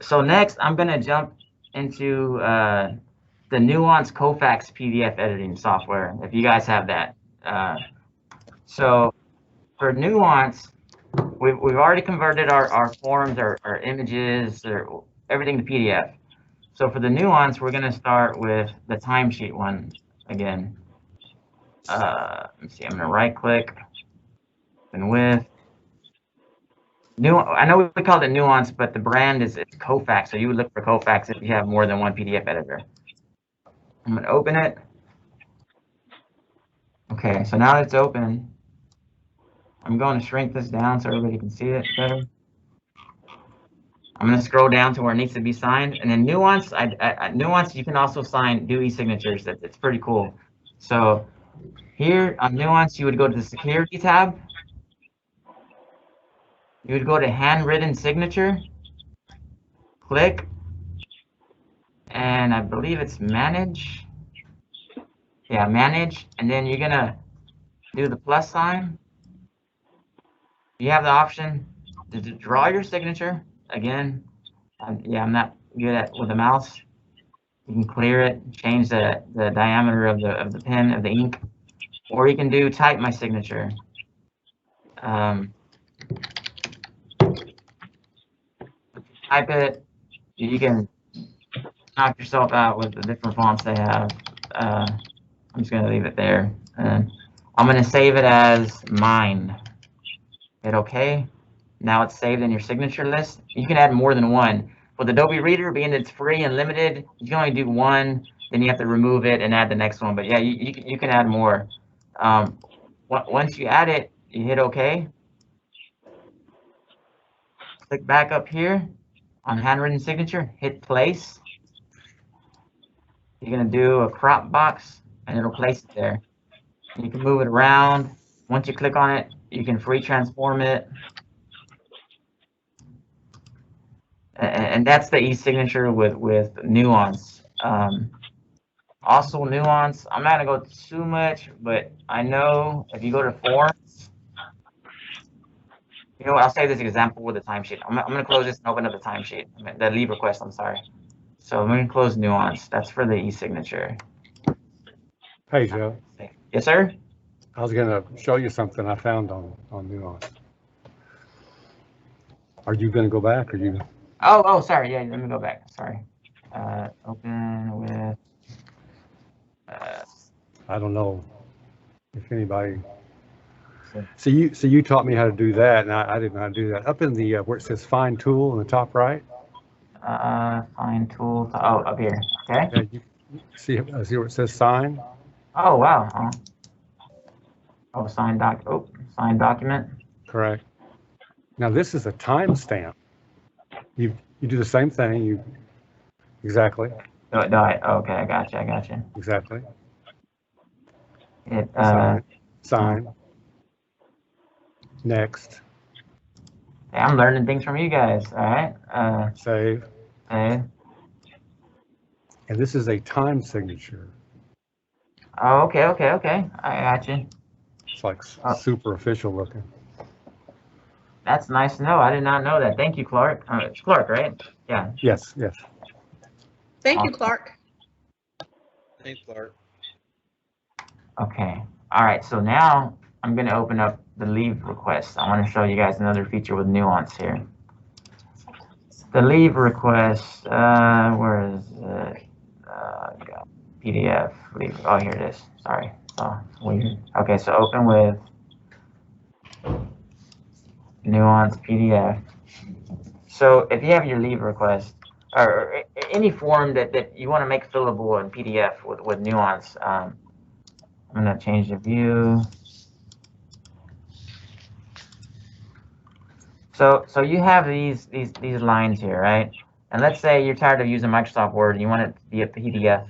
So next, I'm gonna jump into the Nuance Kofax PDF editing software. If you guys have that, so for Nuance, we've already converted our forms, our images, or everything to PDF. So for the Nuance, we're gonna start with the timesheet one again. Let me see. I'm gonna right click and with I know we called it Nuance, but the brand is Kofax. So you would look for Kofax if you have more than one PDF editor. I'm gonna open it. Okay, so now that it's open, I'm going to shrink this down so everybody can see it better. I'm going to scroll down to where it needs to be signed, and then Nuance. Nuance, you can also sign do e-signatures. It's pretty cool. So here on Nuance, you would go to the Security tab. You would go to Handwritten Signature. Click, and I believe it's Manage. Yeah, Manage, and then you're gonna do the plus sign. You have the option to draw your signature. Again, yeah, I'm not good at with the mouse. You can clear it, change the diameter of the pen, of the ink, or you can do type my signature. Type it. You can knock yourself out with the different fonts they have. I'm just gonna leave it there, and I'm gonna save it as mine. Hit OK. Now it's saved in your signature list. You can add more than one. With Adobe Reader, being it's free and limited, you can only do one. Then you have to remove it and add the next one. But yeah, you can add more. Once you add it, you hit OK. Click back up here on handwritten signature. Hit place. You're going to do a crop box, and it'll place it there. You can move it around. Once you click on it, you can free transform it. And that's the e-signature with Nuance. Also Nuance, I'm not gonna go too much, but I know if you go to forms, you know what, I'll say this example with the timesheet. I'm gonna close this and open up the timesheet, the leave request, I'm sorry. So I'm gonna close Nuance. That's for the e-signature. Hey, Joe. Yes, sir? I was going to show you something I found on Nuance. Are you going to go back or you? Oh, sorry. Yeah, let me go back. Sorry. Open with. I don't know if anybody. So you taught me how to do that, and I didn't know how to do that. Up in the where it says Find Tool in the top right. Find tool. Oh, up here. Okay. Yeah, you see where it says Sign. Oh wow. Oh, signed document. Correct. Now this is a timestamp. You do the same thing. You exactly. No, okay, I got you. Exactly. It sign. Next. Hey, I'm learning things from you guys. All right. Save. Okay. And this is a time signature. Oh, okay. I got you. It's like super official looking. That's nice to know. I did not know that. Thank you, Clark. It's Clark, right? Yeah. Yes. Thank you, Clark. Thanks, Clark. Okay. All right. So now I'm going to open up the leave request. I want to show you guys another feature with Nuance here. The leave request, where is it? PDF leave. Oh, here it is. Sorry. Oh, weird. Okay, so open with Nuance PDF. So if you have your leave request or any form that you want to make fillable in PDF with Nuance, I'm gonna change the view. So you have these lines here, right? And let's say you're tired of using Microsoft Word and you want it to be a PDF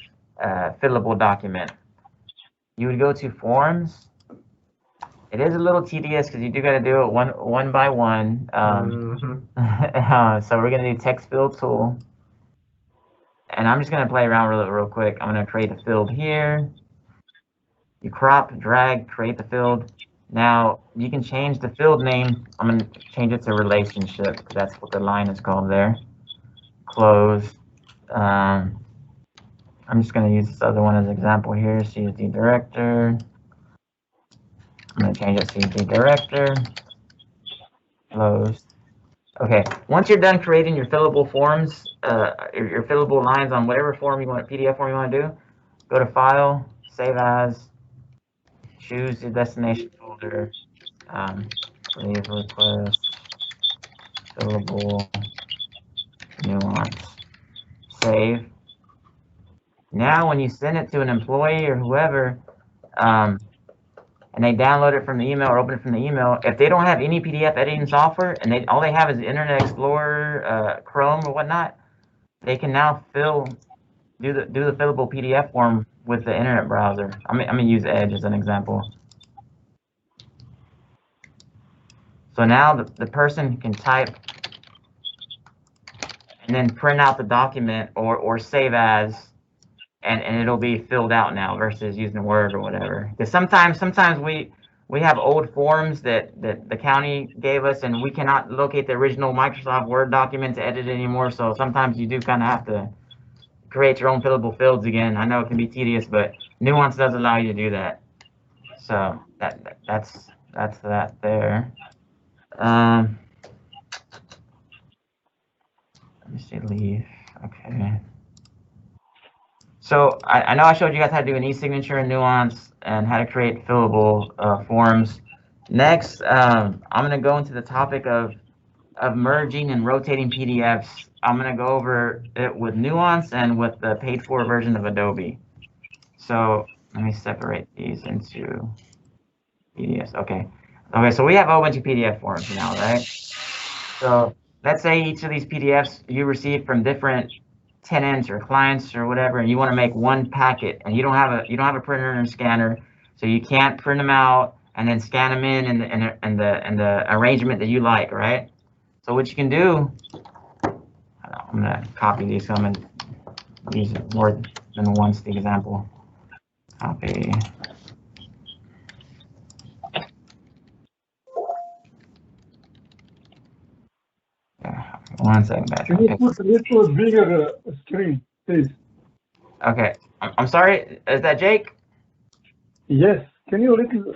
fillable document. You would go to Forms. It is a little tedious because you do got to do it one by one. So we're gonna do Text Fill Tool, and I'm just gonna play around real quick. I'm gonna create a field here. You crop, drag, create the field. Now you can change the field name. I'm going to change it to relationship because that's what the line is called there. Close. I'm just going to use this other one as an example here. CSD director. I'm going to change it to CSD director. Close. Okay. Once you're done creating your fillable forms, your fillable lines on whatever form you want, PDF form you want to do, go to File, Save As, choose your destination folder, leave request, fillable, Nuance, save. Now, when you send it to an employee or whoever, and they download it from the email or open it from the email, if they don't have any PDF editing software and all they have is Internet Explorer, Chrome or whatnot, they can now do the fillable PDF form with the internet browser. I'm gonna use Edge as an example. So now the person can type and then print out the document or save as, and it'll be filled out now versus using Word or whatever. Because sometimes we have old forms that the county gave us, and we cannot locate the original Microsoft Word document to edit it anymore. So sometimes you do kind of have to create your own fillable fields again. I know it can be tedious, but Nuance does allow you to do that. So that's that there. Let me see, leave. Okay. So I know I showed you guys how to do an e-signature in Nuance and how to create fillable forms. Next, I'm going to go into the topic of merging and rotating PDFs. I'm going to go over it with Nuance and with the paid-for version of Adobe. So let me separate these into PDFs. Okay. Okay, so we have a whole bunch of PDF forms now, right? So let's say each of these PDFs you receive from different tenants or clients or whatever, and you want to make one packet, and you don't have a printer and scanner, so you can't print them out and then scan them in the arrangement that you like, right? So what you can do, I'm gonna copy these. So I'm gonna use more than once the example. Copy. One second, guys. Can you put a little bigger screen, please? Okay. I'm sorry. Is that Jake? Yes. Can you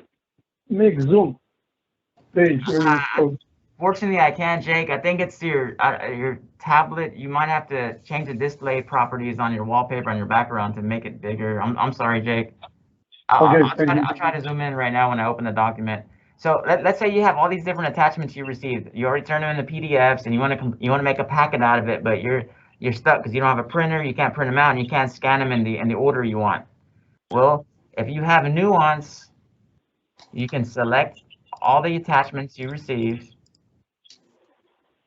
make zoom page? Fortunately, I can't, Jake. I think it's your tablet. You might have to change the display properties on your wallpaper on your background to make it bigger. I'm sorry, Jake. I'll try to zoom in right now when I open the document. So let's say you have all these different attachments you received. You already turned them into PDFs, and you want to make a packet out of it, but you're stuck because you don't have a printer. You can't print them out, and you can't scan them in the order you want. Well, if you have a Nuance, you can select all the attachments you received.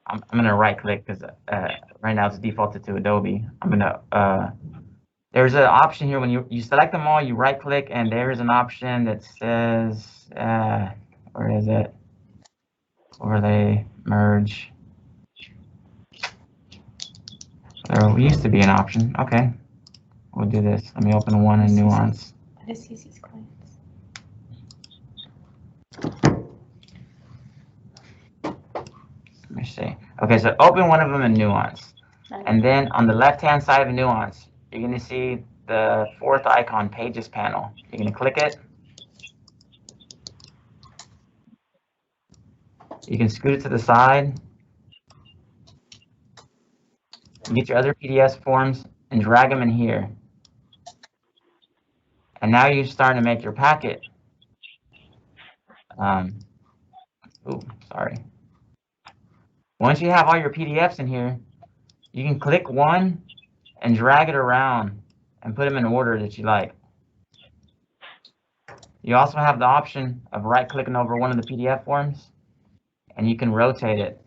I'm gonna right click because right now it's defaulted to Adobe. I'm gonna there's an option here when you select them all, you right click, and there's an option that says where is it? Overlay, merge. There used to be an option. Okay, we'll do this. Let me open one in Nuance. Let me see. Okay, so open one of them in Nuance. And then on the left-hand side of Nuance, you're going to see the fourth icon, Pages panel. You're going to click it. You can scoot it to the side. Get your other PDF forms and drag them in here. And now you're starting to make your packet. Sorry. Once you have all your PDFs in here, you can click one and drag it around and put them in order that you like. You also have the option of right-clicking over one of the PDF forms, and you can rotate it.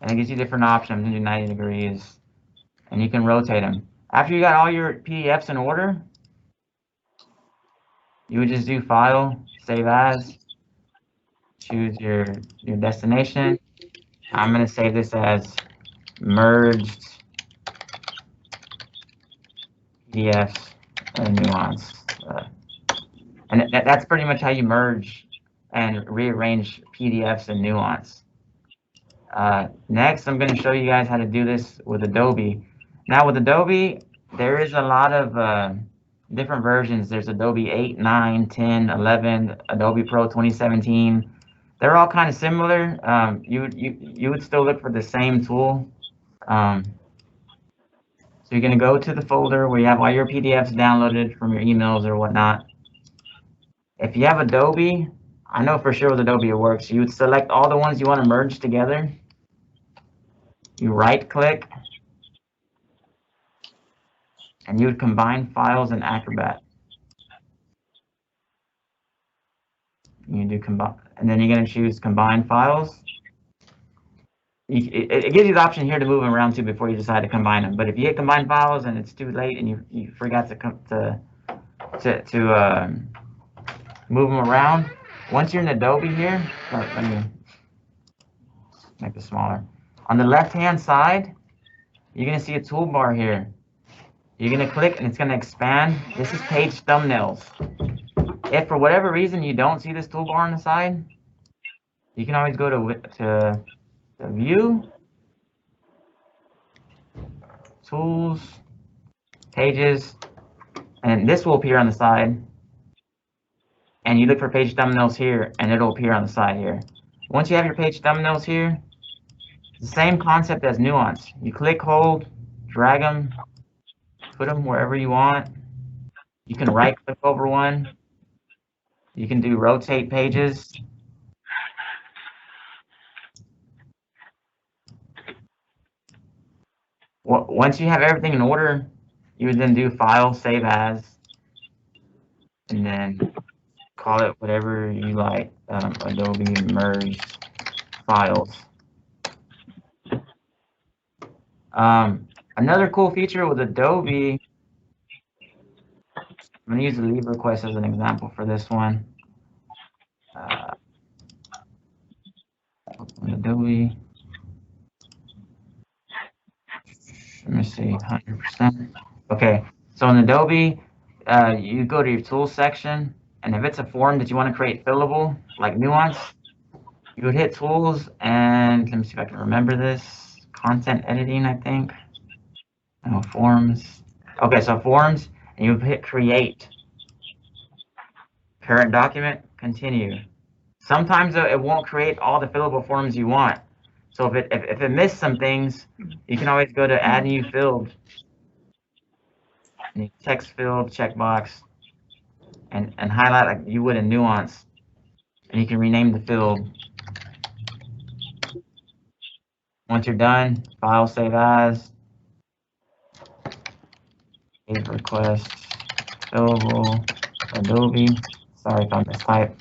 And it gives you different options. I'm going to do 90 degrees, and you can rotate them. After you got all your PDFs in order, you would just do File, Save As, choose your destination. I'm going to save this as merged PDFs and Nuance. And that's pretty much how you merge and rearrange PDFs in Nuance. Next, I'm going to show you guys how to do this with Adobe. Now with Adobe, there is a lot of different versions. There's Adobe 8, 9, 10, 11, Adobe Pro 2017. They're all kind of similar. You would still look for the same tool. So you're going to go to the folder where you have all your PDFs downloaded from your emails or whatnot. If you have Adobe, I know for sure with Adobe it works. You would select all the ones you want to merge together. You right click and you would combine files in Acrobat. You do combine, and then you're going to choose combine files. It gives you the option here to move them around too before you decide to combine them. But if you hit combine files and it's too late and you forgot to move them around, once you're in Adobe here, let me make this smaller. On the left-hand side, you're going to see a toolbar here. You're going to click and it's going to expand. This is page thumbnails. If for whatever reason you don't see this toolbar on the side, you can always go to View, Tools, Pages, and this will appear on the side. And you look for page thumbnails here, and it'll appear on the side here. Once you have your page thumbnails here, it's the same concept as Nuance. You click, hold, drag them, put them wherever you want. You can right click over one. You can do rotate pages. Once you have everything in order, you would then do File, Save As, and then call it whatever you like, Adobe Merge Files. Another cool feature with Adobe, I'm going to use the leave request as an example for this one. Adobe. Let me see, 100%. Okay, so in Adobe, you go to your tools section, and if it's a form that you want to create fillable, like Nuance, you would hit tools, and let me see if I can remember this. Content editing, I think. No, forms. Okay, so forms, and you hit create. Current document, continue. Sometimes it won't create all the fillable forms you want. So if it missed some things, you can always go to add new field. And text field, checkbox, and highlight like you would in Nuance. And you can rename the field. Once you're done, File, Save As, Save Request, Fillable, Adobe. Sorry if I mistype.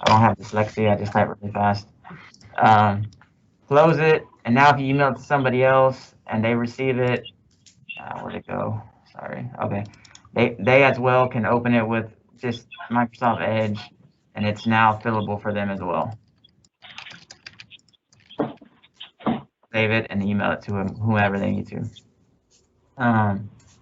I don't have dyslexia, I just type really fast. Close it, and now if you email it to somebody else and they receive it, where'd it go? Sorry, okay. They as well can open it with just Microsoft Edge, and it's now fillable for them as well. Save it and email it to whomever they need to.